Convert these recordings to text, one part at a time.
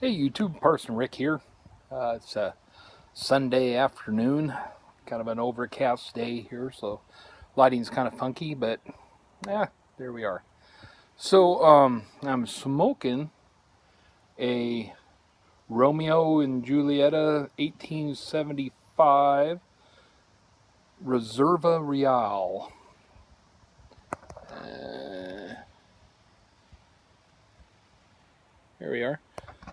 Hey YouTube, Parson Rick here. It's a Sunday afternoon, kind of an overcast day here, so lighting's kind of funky, but there we are. So I'm smoking a Romeo and Julieta 1875 Reserva Real. Here we are.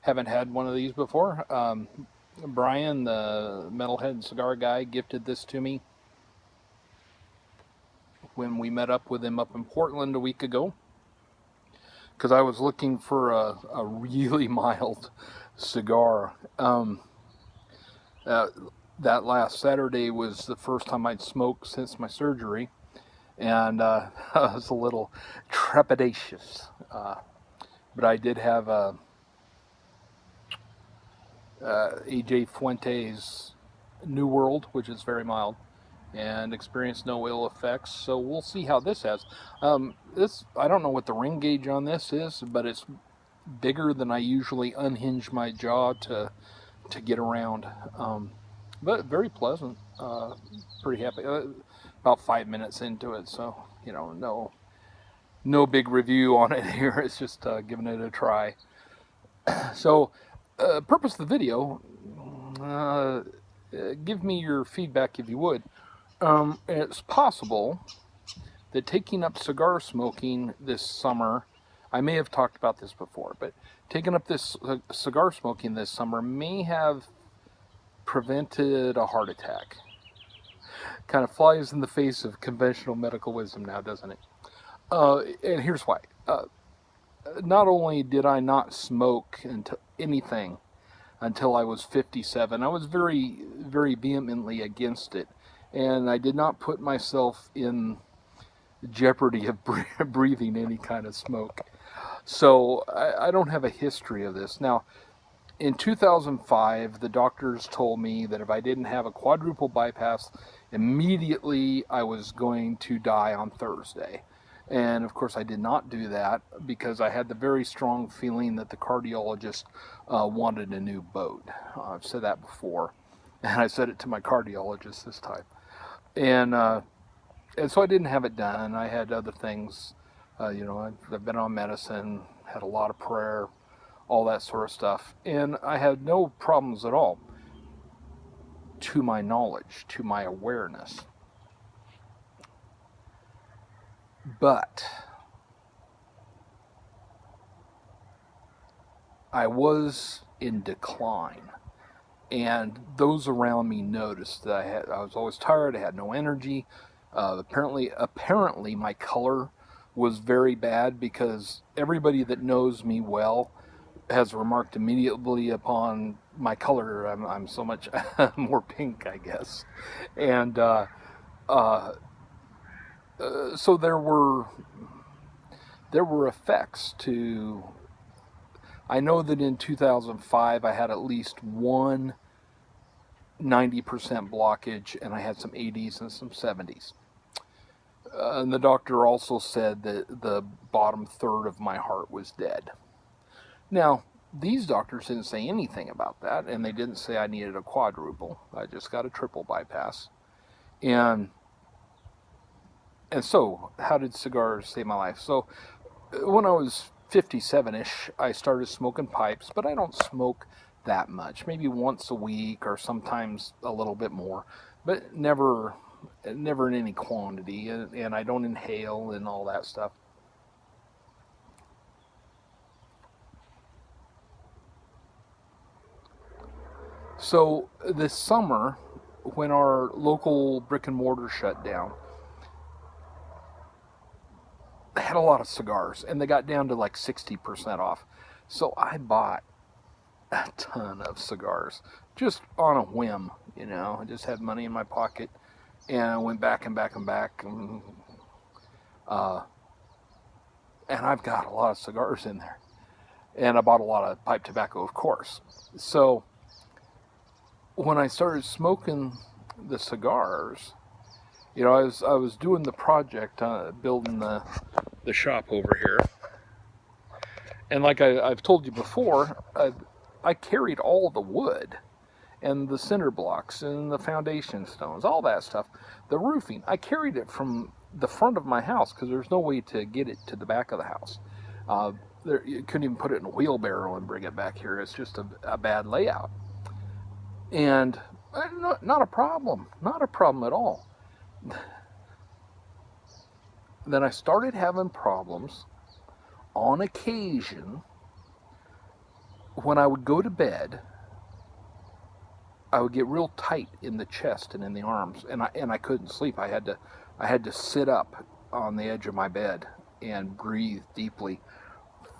Haven't had one of these before. Brian, the metalhead cigar guy, gifted this to me when we met up with him up in Portland a week ago, because I was looking for a really mild cigar. That last Saturday was the first time I'd smoked since my surgery, and I was a little trepidatious. But I did have A.J. Fuentes New World, which is very mild, and experienced no ill effects. So we'll see how this has. This, I don't know what the ring gauge on this is, but it's bigger than I usually unhinge my jaw to get around. But very pleasant. Pretty happy. About 5 minutes into it, so no big review on it here. It's just giving it a try. So, purpose of the video, give me your feedback if you would. It's possible that taking up cigar smoking this summer, I may have talked about this before, but taking up this cigar smoking this summer may have prevented a heart attack. Kind of flies in the face of conventional medical wisdom now, doesn't it? And here's why. Not only did I not smoke anything until I was 57, I was very, very vehemently against it, and I did not put myself in jeopardy of breathing any kind of smoke. So I don't have a history of this. Now, in 2005, the doctors told me that if I didn't have a quadruple bypass, immediately I was going to die on Thursday. And of course I did not do that because I had the very strong feeling that the cardiologist wanted a new boat. I've said that before, and I said it to my cardiologist this time. And so I didn't have it done. I had other things, I've been on medicine, had a lot of prayer, all that sort of stuff. And I had no problems at all, to my knowledge, to my awareness. But I was in decline, and those around me noticed that I was always tired. I had no energy. Apparently, my color was very bad, because everybody that knows me well has remarked immediately upon my color. I'm so much more pink, I guess, and so there were effects to. I know that in 2005 I had at least one 90% blockage, and I had some 80s and some 70s. And the doctor also said that the bottom third of my heart was dead. Now, these doctors didn't say anything about that, and they didn't say I needed a quadruple. I just got a triple bypass. And so, how did cigars save my life? So, when I was 57-ish, I started smoking pipes, but I don't smoke that much. Maybe once a week, or sometimes a little bit more, but never in any quantity. And I don't inhale and all that stuff. So, this summer, when our local brick and mortar shut down, they had a lot of cigars, and they got down to like 60% off. So I bought a ton of cigars just on a whim. I just had money in my pocket, and I went back and back and back, and I've got a lot of cigars in there, and I bought a lot of pipe tobacco, of course. So when I started smoking the cigars, I was doing the project, building the shop over here, and like I've told you before, I carried all the wood and the cinder blocks and the foundation stones, all that stuff. The roofing, I carried it from the front of my house because there's no way to get it to the back of the house. You couldn't even put it in a wheelbarrow and bring it back here. It's just a bad layout. And not a problem. Not a problem at all. Then I started having problems on occasion when I would go to bed. I would get real tight in the chest and in the arms, and I couldn't sleep. I had to sit up on the edge of my bed and breathe deeply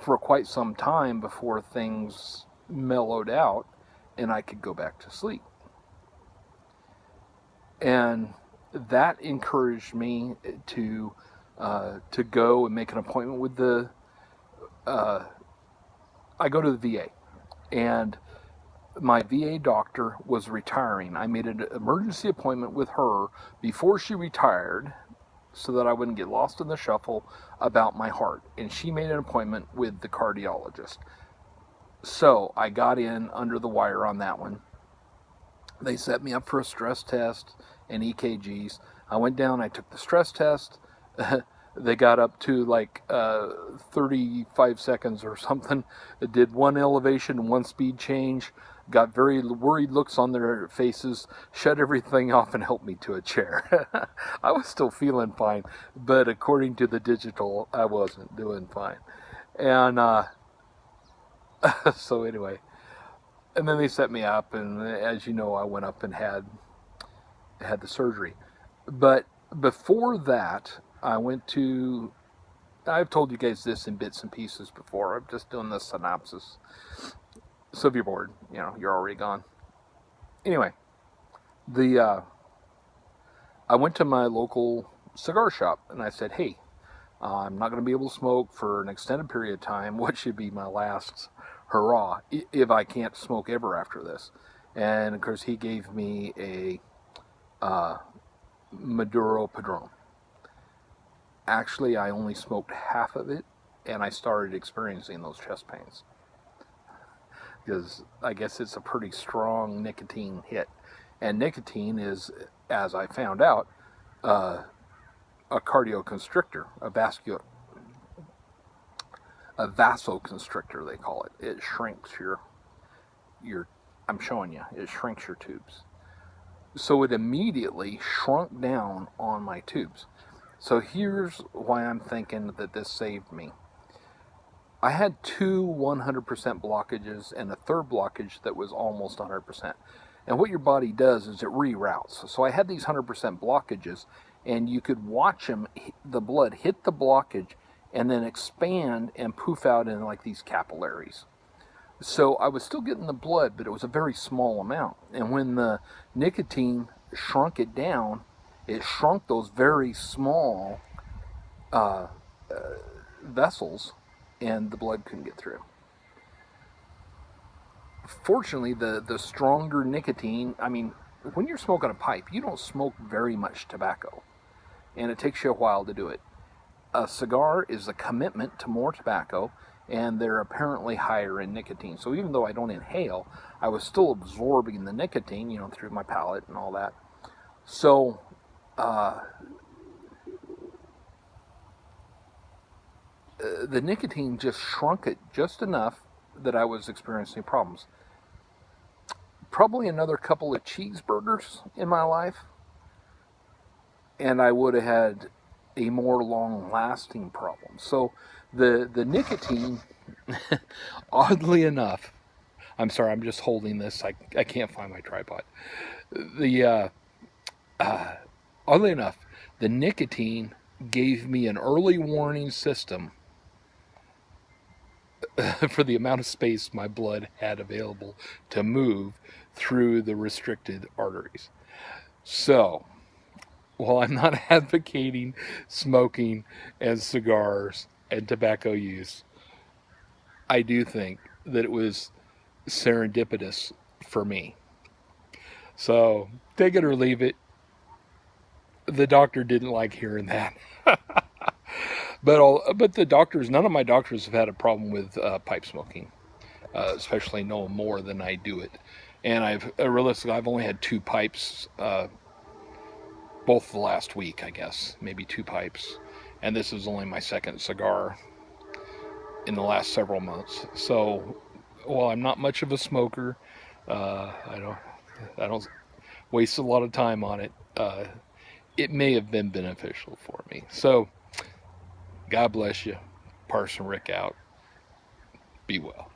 for quite some time before things mellowed out and I could go back to sleep. And that encouraged me to go and make an appointment with the. I go to the VA, and my VA doctor was retiring. I made an emergency appointment with her before she retired so that I wouldn't get lost in the shuffle about my heart. And she made an appointment with the cardiologist. So I got in under the wire on that one. They set me up for a stress test and EKGs. I went down, I took the stress test. They got up to like 35 seconds or something. It did one elevation, one speed change. Got very worried looks on their faces, shut everything off and helped me to a chair. I was still feeling fine, but according to the digital, I wasn't doing fine. And so anyway, and then they set me up, and as you know, I went up and had the surgery. But before that, I've told you guys this in bits and pieces before. I'm just doing the synopsis. So if you're bored, you're already gone. Anyway, I went to my local cigar shop and I said, hey, I'm not going to be able to smoke for an extended period of time. What should be my last hurrah if I can't smoke ever after this? And of course, he gave me a Maduro Padron. Actually, I only smoked half of it, and I started experiencing those chest pains. Because I guess it's a pretty strong nicotine hit. And nicotine is, as I found out, a cardioconstrictor, a vasoconstrictor, they call it. It shrinks your I'm showing you, it shrinks your tubes. So it immediately shrunk down on my tubes. So here's why I'm thinking that this saved me. I had two 100% blockages and a third blockage that was almost 100%. And what your body does is it reroutes. So I had these 100% blockages, and you could watch the blood hit the blockage and then expand and poof out in like these capillaries. So I was still getting the blood, but it was a very small amount. And when the nicotine shrunk it down, it shrunk those very small vessels, and the blood couldn't get through. Fortunately, the stronger nicotine, when you're smoking a pipe, you don't smoke very much tobacco, and it takes you a while to do it. A cigar is a commitment to more tobacco, and they're apparently higher in nicotine. So even though I don't inhale, I was still absorbing the nicotine, through my palate and all that. So, the nicotine just shrunk it just enough that I was experiencing problems. Probably another couple of cheeseburgers in my life, and I would have had a more long-lasting problem. So the nicotine, oddly enough, I'm sorry, I'm just holding this. I can't find my tripod. Oddly enough, the nicotine gave me an early warning system for the amount of space my blood had available to move through the restricted arteries. So, while I'm not advocating smoking and cigars and tobacco use, I do think that it was serendipitous for me. So, take it or leave it. The doctor didn't like hearing that. But the doctors, none of my doctors have had a problem with pipe smoking. especially know more than I do it. And realistically, I've only had 2 pipes, both the last week, I guess, maybe 2 pipes. And this is only my second cigar in the last several months. So, while I'm not much of a smoker, I don't waste a lot of time on it. It may have been beneficial for me. So, God bless you. Parson Rick out. Be well.